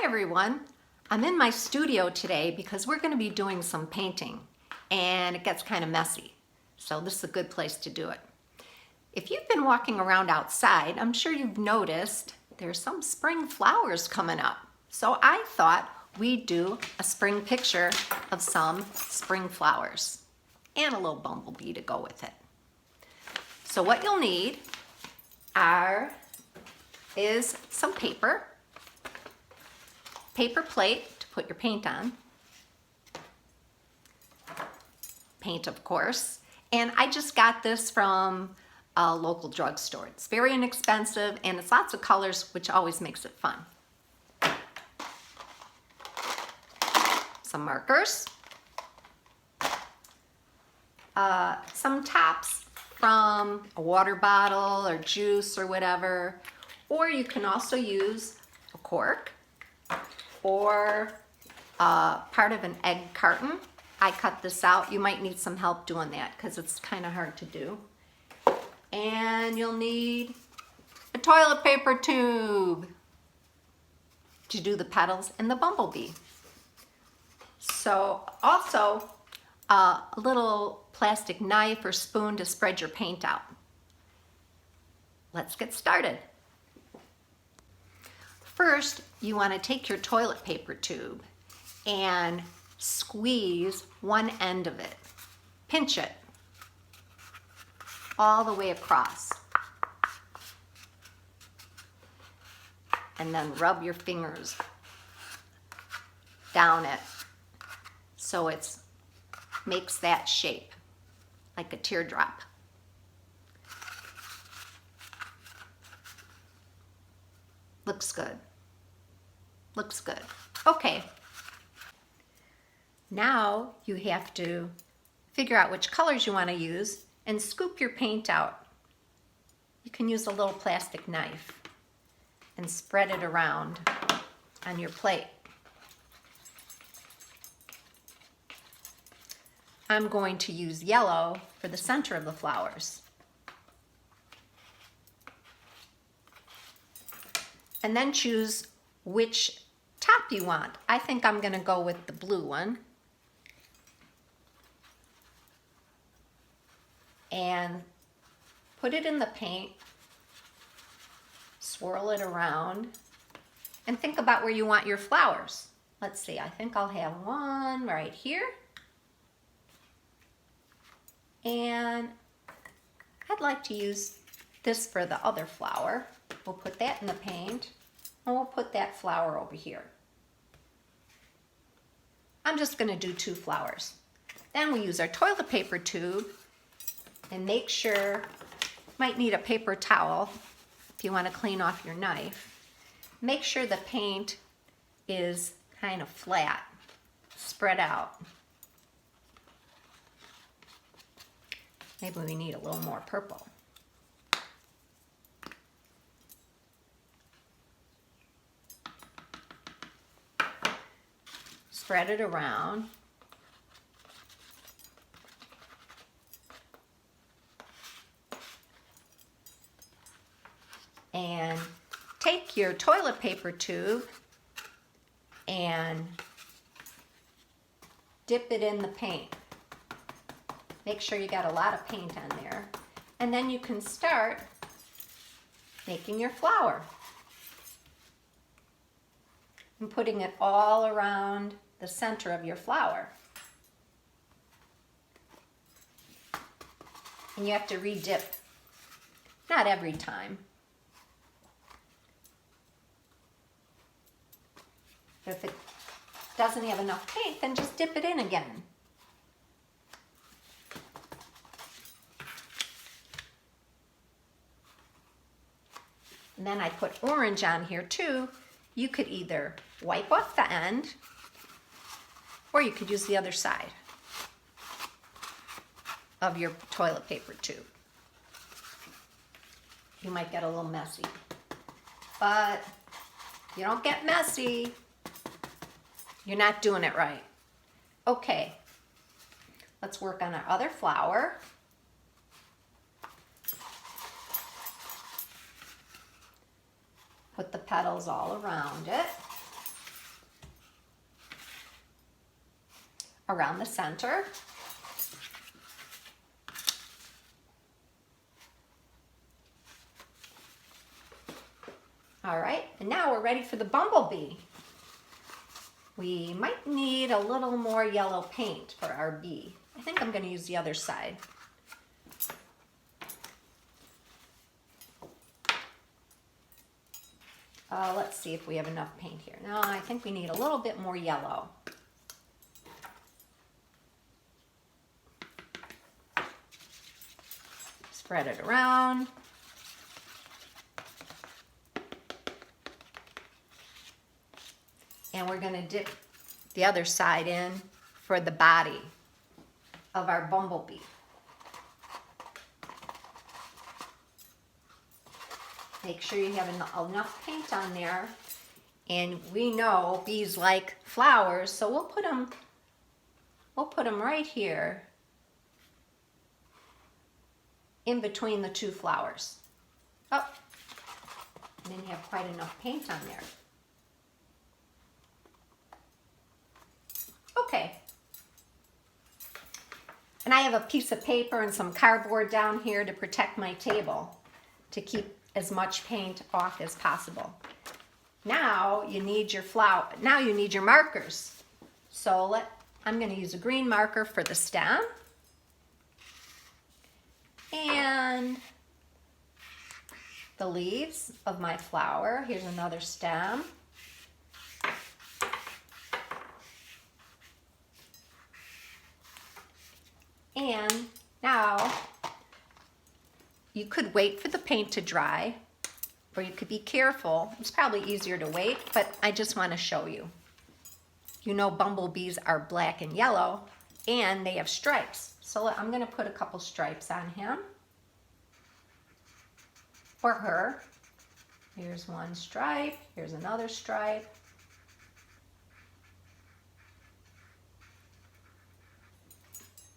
Hi everyone. I'm in my studio today because we're going to be doing some painting and it gets kind of messy. So this is a good place to do it. If you've been walking around outside, I'm sure you've noticed there's some spring flowers coming up. So I thought we'd do a spring picture of some spring flowers and a little bumblebee to go with it. So what you'll need is some paper plate to put your paint on, paint of course, and I just got this from a local drugstore. It's very inexpensive and it's lots of colors, which always makes it fun. Some markers, some tops from a water bottle or juice or whatever, or you can also use a cork or part of an egg carton. I cut this out. You might need some help doing that because it's kind of hard to do. And you'll need a toilet paper tube to do the petals and the bumblebee. So also a little plastic knife or spoon to spread your paint out. Let's get started. First, you want to take your toilet paper tube and squeeze one end of it. Pinch it all the way across. And then rub your fingers down it so it makes that shape, like a teardrop. Looks good. Looks good. Okay. Now you have to figure out which colors you want to use and scoop your paint out. You can use a little plastic knife and spread it around on your plate. I'm going to use yellow for the center of the flowers. And then choose which top you want. I think I'm going to go with the blue one. And put it in the paint, swirl it around, and think about where you want your flowers. Let's see, I think I'll have one right here. And I'd like to use this for the other flower. We'll put that in the paint, and we'll put that flower over here. I'm just going to do 2 flowers. Then we use our toilet paper tube, and make sure, might need a paper towel if you want to clean off your knife. Make sure the paint is kind of flat, spread out. Maybe we need a little more purple. Spread it around. And take your toilet paper tube and dip it in the paint. Make sure you got a lot of paint on there. And then you can start making your flower and putting it all around the center of your flower. And you have to re-dip, not every time. If it doesn't have enough paint, then just dip it in again. And then I put orange on here too. You could either wipe off the end, or you could use the other side of your toilet paper tube. You might get a little messy, but if you don't get messy, you're not doing it right. Okay, let's work on our other flower. Put the petals all around it. around the center. All right, and now we're ready for the bumblebee. We might need a little more yellow paint for our bee. I think I'm going to use the other side. Let's see if we have enough paint here. No, I think we need a little bit more yellow. Spread it around. And we're going to dip the other side in for the body of our bumblebee. Make sure you have enough paint on there. And we know bees like flowers, so we'll put them right here in between the two flowers. Oh, I didn't have quite enough paint on there. Okay. And I have a piece of paper and some cardboard down here to protect my table, to keep as much paint off as possible. Now you need your flower. Now you need your markers. So I'm going to use a green marker for the stem. And the leaves of my flower. Here's another stem. And now you could wait for the paint to dry, or you could be careful. It's probably easier to wait, but I just want to show you. You know bumblebees are black and yellow, and they have stripes. So I'm going to put a couple stripes on him or her. Here's one stripe. Here's another stripe.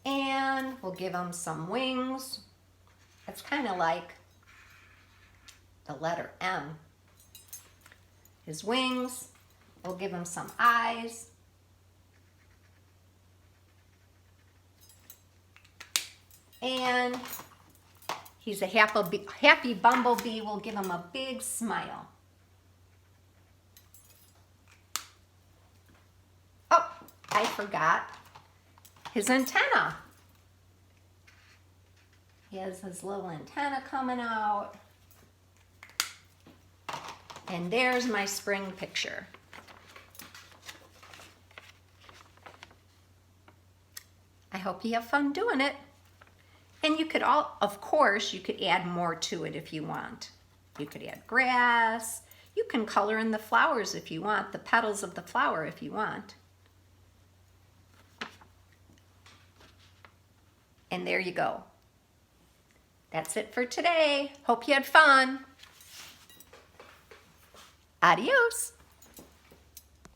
And we'll give him some wings. It's kind of like the letter M. His wings. We'll give him some eyes. And he's a happy bumblebee. We'll give him a big smile. Oh, I forgot his antenna. He has his little antenna coming out. And there's my spring picture. I hope you have fun doing it. And you could of course, you could add more to it if you want. You could add grass. You can color in the flowers if you want, the petals of the flower if you want. And there you go. That's it for today. Hope you had fun. Adios.